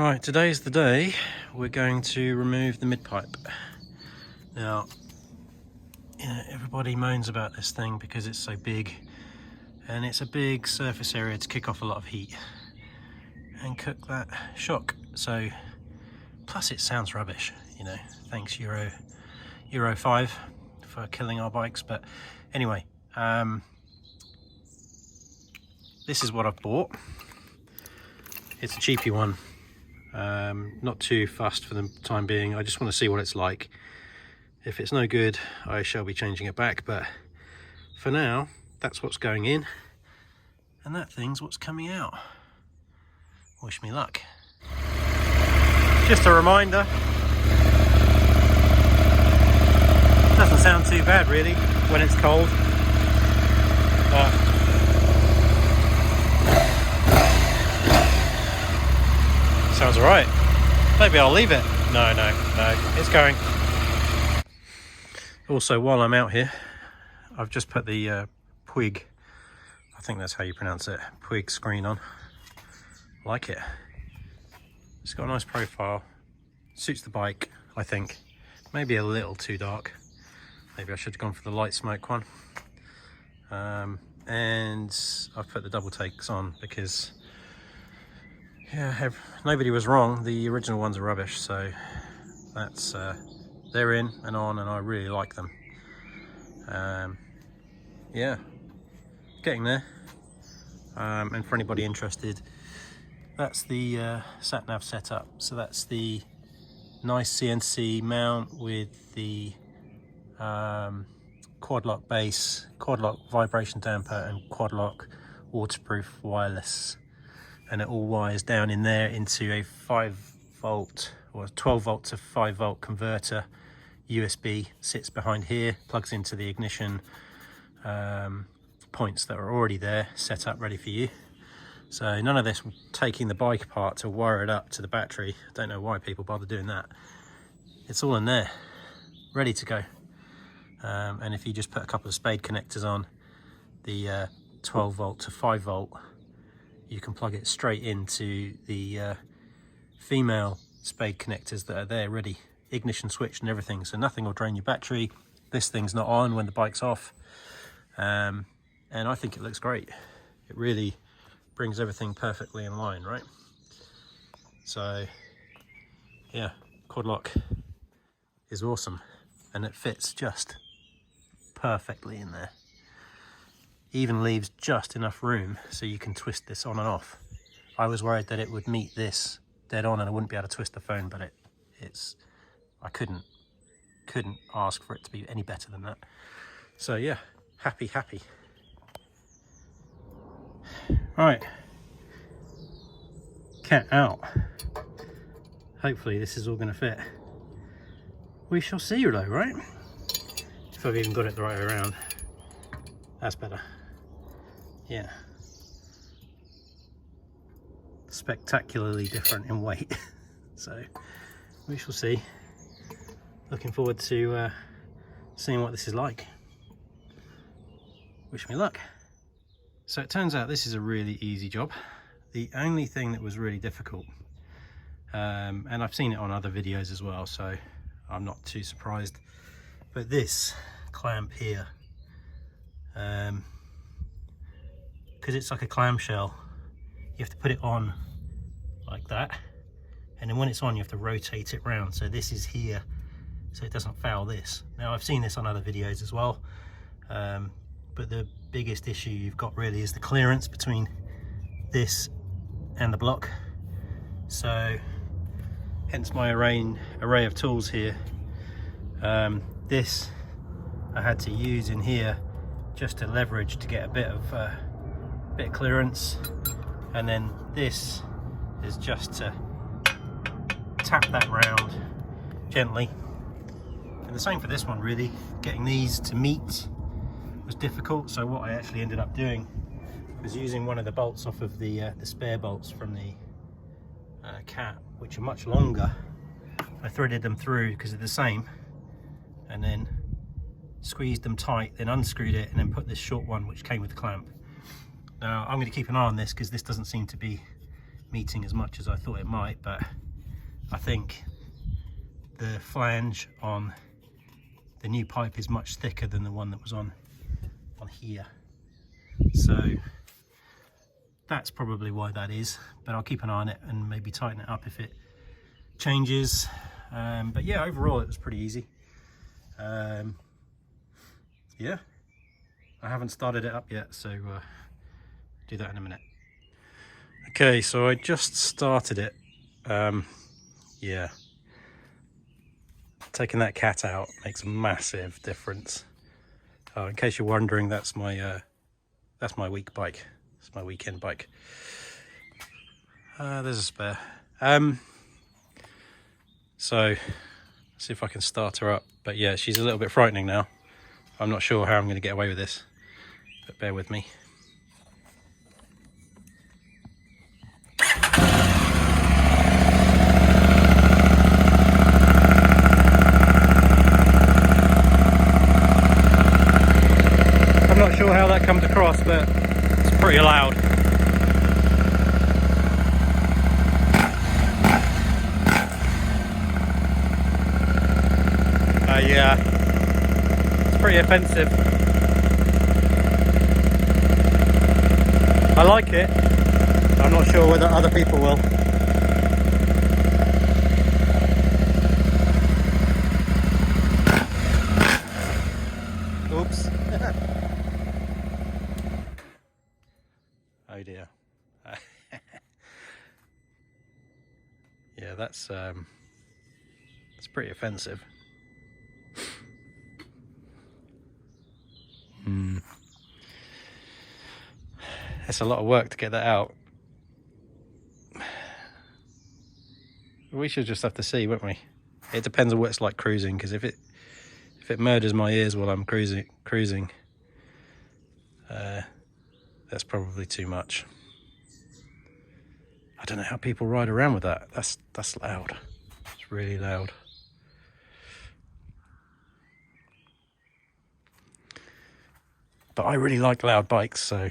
Right, today's the day we're going to remove the mid-pipe. Now, everybody moans about this thing because it's so big, and it's a big surface area to kick off a lot of heat and cook that shock. So, plus it sounds rubbish, you know, thanks Euro 5 for killing our bikes. But anyway, this is what I've bought. It's a cheapy one. Not too fussed for the time being. I just want to see what it's like. If it's no good, I shall be changing it back, but for now, that's what's going in, and that thing's what's coming out. Wish me luck. Just a reminder, doesn't sound too bad really when it's cold, but sounds alright. Maybe I'll leave it. No, it's going. Also, while I'm out here, I've just put the Puig, I think that's how you pronounce it, Puig screen on. Like it. It's got a nice profile. Suits the bike, I think. Maybe a little too dark. Maybe I should have gone for the light smoke one. And I've put the double takes on because nobody was wrong. The original ones are rubbish, so that's they're in and on, and I really like them. Yeah, getting there. And for anybody interested, that's the sat nav setup. So that's the nice CNC mount with the quad lock base, quad lock vibration damper, and quad lock waterproof wireless. And it all wires down in there into a 5-volt or 12-volt to 5-volt converter. USB sits behind here, plugs into the ignition points that are already there, set up ready for you. So none of this taking the bike apart to wire it up to the battery. I don't know why people bother doing that. It's all in there, ready to go. And if you just put a couple of spade connectors on the 12-volt to 5-volt, you can plug it straight into the female spade connectors that are there ready, ignition switch and everything, so nothing will drain your battery. This thing's not on when the bike's off, and I think it looks great. It really brings everything perfectly in line, right? So yeah, quad lock is awesome, and it fits just perfectly in there. Even leaves just enough room so you can twist this on and off. I was worried that it would meet this dead on and I wouldn't be able to twist the phone, but I couldn't ask for it to be any better than that. So yeah, happy. Right, cat out. Hopefully this is all going to fit. We shall see though, right? If I've even got it the right way around. That's better. Yeah. Spectacularly different in weight. So we shall see. Looking forward to seeing what this is like. Wish me luck. So it turns out this is a really easy job. The only thing that was really difficult, and I've seen it on other videos as well, so I'm not too surprised, but this clamp here, because it's like a clamshell, you have to put it on like that, and then when it's on you have to rotate it round, so this is here so it doesn't foul this. Now I've seen this on other videos as well, but the biggest issue you've got really is the clearance between this and the block. So hence my array of tools here. This I had to use in here just to leverage to get a bit of clearance, and then this is just to tap that round gently. And the same for this one really. Getting these to meet was difficult, so what I actually ended up doing was using one of the bolts off of the spare bolts from the cat, which are much longer. I threaded them through because they're the same, and then squeezed them tight, then unscrewed it, and then put this short one which came with the clamp. Now I'm going to keep an eye on this because this doesn't seem to be meeting as much as I thought it might, but I think the flange on the new pipe is much thicker than the one that was on here, so that's probably why that is, but I'll keep an eye on it and maybe tighten it up if it changes. But yeah, overall it was pretty easy. Yeah, I haven't started it up yet, so do that in a minute. Okay, so I just started it. Yeah, taking that cat out makes a massive difference. In case you're wondering, that's my week bike. It's my weekend bike. There's a spare. So see if I can start her up. But yeah, she's a little bit frightening now. I'm not sure how I'm going to get away with this, but bear with me. I'm not sure how that comes across, but it's pretty loud. Yeah, it's pretty offensive. I like it. I'm not sure whether other people will. Oops. Oh dear. Yeah, that's pretty offensive. It's a lot of work to get that out. We should just have to see, won't we? It depends on what it's like cruising, because if it murders my ears while I'm cruising, that's probably too much. I don't know how people ride around with that. That's loud. It's really loud. But I really like loud bikes, so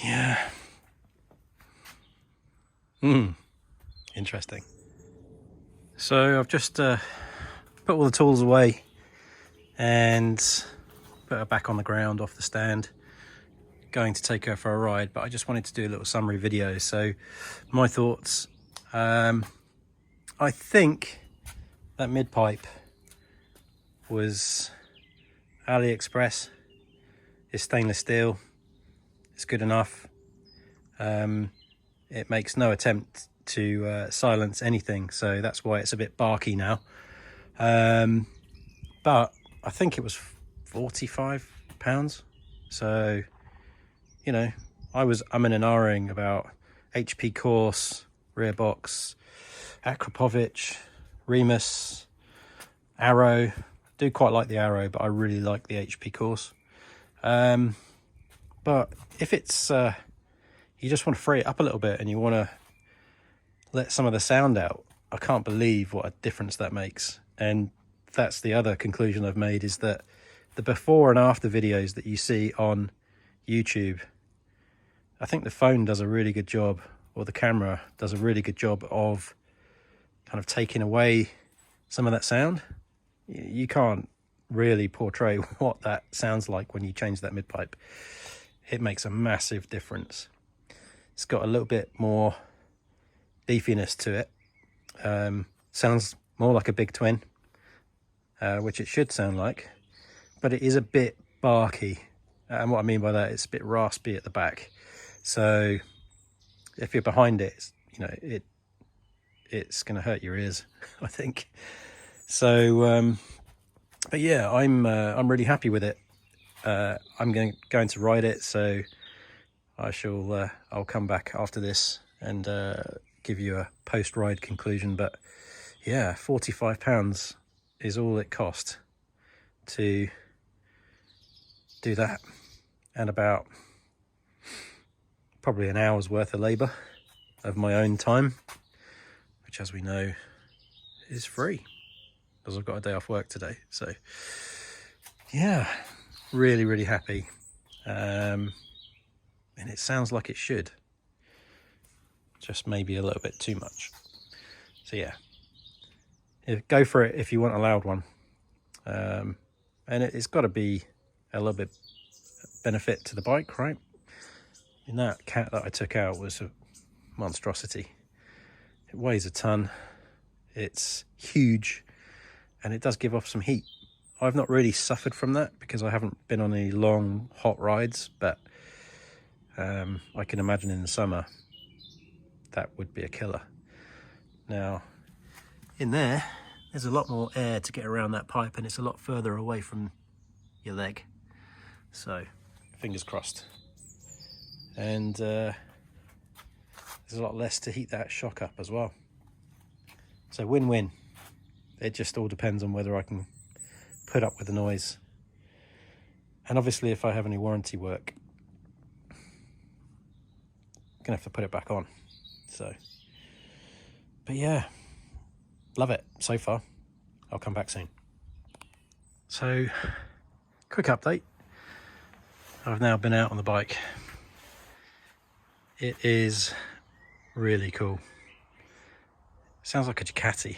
yeah. Interesting. So I've just put all the tools away and put her back on the ground off the stand. Going to take her for a ride, but I just wanted to do a little summary video. So my thoughts, I think that mid pipe was AliExpress. It's stainless steel. It's good enough. It makes no attempt to silence anything, so that's why it's a bit barky now. But I think it was £45. So, you know, I was umming and ahhing about HP Course, rear box, Akrapovic, Remus, Arrow. I do quite like the Arrow, but I really like the HP Course. But if it's you just want to free it up a little bit and you want to let some of the sound out, I can't believe what a difference that makes. And that's the other conclusion I've made, is that the before and after videos that you see on YouTube, I think the phone does a really good job, or the camera does a really good job of kind of taking away some of that sound. You can't really portray what that sounds like when you change that mid pipe. It makes a massive difference. It's got a little bit more beefiness to it. Sounds more like a big twin, which it should sound like, but it is a bit barky. And what I mean by that, it's a bit raspy at the back. So if you're behind it, it's going to hurt your ears, I think. So, but yeah, I'm really happy with it. I'm going to ride it, so I shall. I'll come back after this and give you a post-ride conclusion. But yeah, £45 is all it cost to do that, and about probably an hour's worth of labour of my own time, which, as we know, is free because I've got a day off work today. So yeah, really happy. And it sounds like it should. just maybe a little bit too much. So yeah, go for it if you want a loud one. And it's got to be a little bit benefit to the bike, right? And that cat that I took out was a monstrosity. It weighs a ton, it's huge, and it does give off some heat. I've not really suffered from that because I haven't been on any long hot rides, but I can imagine in the summer that would be a killer. Now in there's a lot more air to get around that pipe, and it's a lot further away from your leg, so fingers crossed. And there's a lot less to heat that shock up as well, so win-win. It just all depends on whether I can put up with the noise, and obviously if I have any warranty work, I'm gonna have to put it back on. So, but yeah, love it so far. I'll come back soon. So, quick update. I've now been out on the bike. It is really cool. Sounds like a Ducati.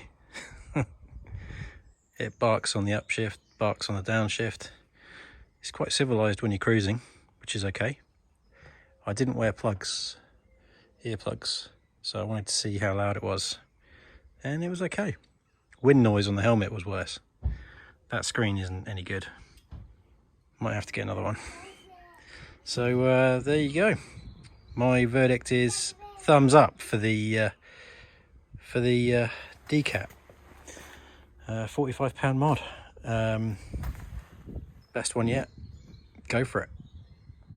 It barks on the upshift, barks on the downshift. It's quite civilized when you're cruising, which is okay. I didn't wear earplugs, so I wanted to see how loud it was, and it was okay. Wind noise on the helmet was worse. That screen isn't any good. Might have to get another one. So there you go. My verdict is thumbs up for the DCAT. £45 mod. Best one yet. Go for it.